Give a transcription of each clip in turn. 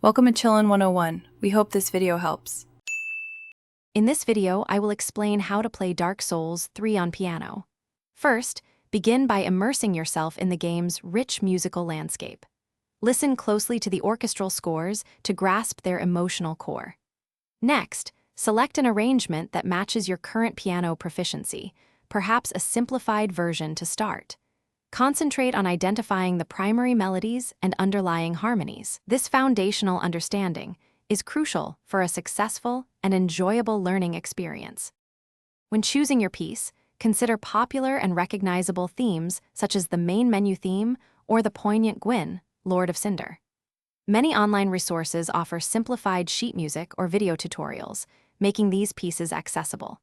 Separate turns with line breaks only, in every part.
Welcome to Chillin' 101. We hope this video helps.
In this video, I will explain how to play Dark Souls 3 on piano. First, begin by immersing yourself in the game's rich musical landscape. Listen closely to the orchestral scores to grasp their emotional core. Next, select an arrangement that matches your current piano proficiency, perhaps a simplified version to start. Concentrate on identifying the primary melodies and underlying harmonies. This foundational understanding is crucial for a successful and enjoyable learning experience. When choosing your piece, consider popular and recognizable themes such as the main menu theme or the poignant Gwyn, Lord of Cinder. Many online resources offer simplified sheet music or video tutorials, making these pieces accessible.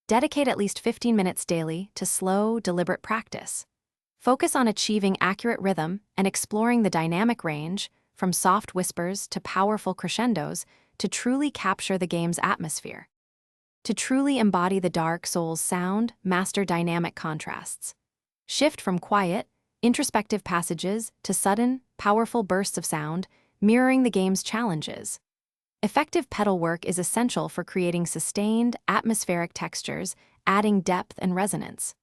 Dedicate at least 15 minutes daily to slow, deliberate practice. Focus on achieving accurate rhythm and exploring the dynamic range, from soft whispers to powerful crescendos, to truly capture the game's atmosphere. To truly embody the Dark Souls sound, master dynamic contrasts. Shift from quiet, introspective passages to sudden, powerful bursts of sound, mirroring the game's challenges. Effective pedal work is essential for creating sustained, atmospheric textures, adding depth and resonance.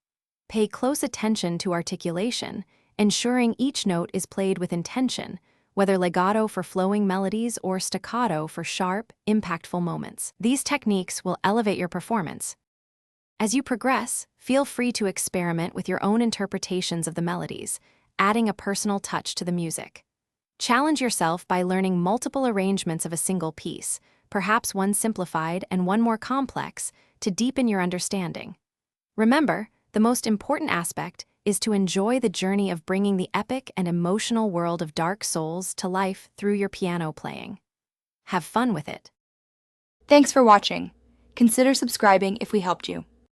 Pay close attention to articulation, ensuring each note is played with intention, whether legato for flowing melodies or staccato for sharp, impactful moments. These techniques will elevate your performance. As you progress, feel free to experiment with your own interpretations of the melodies, adding a personal touch to the music. Challenge yourself by learning multiple arrangements of a single piece, perhaps one simplified and one more complex, to deepen your understanding. Remember, the most important aspect is to enjoy the journey of bringing the epic and emotional world of Dark Souls to life through your piano playing. Have fun with it.
Thanks for watching. Consider subscribing if we helped you.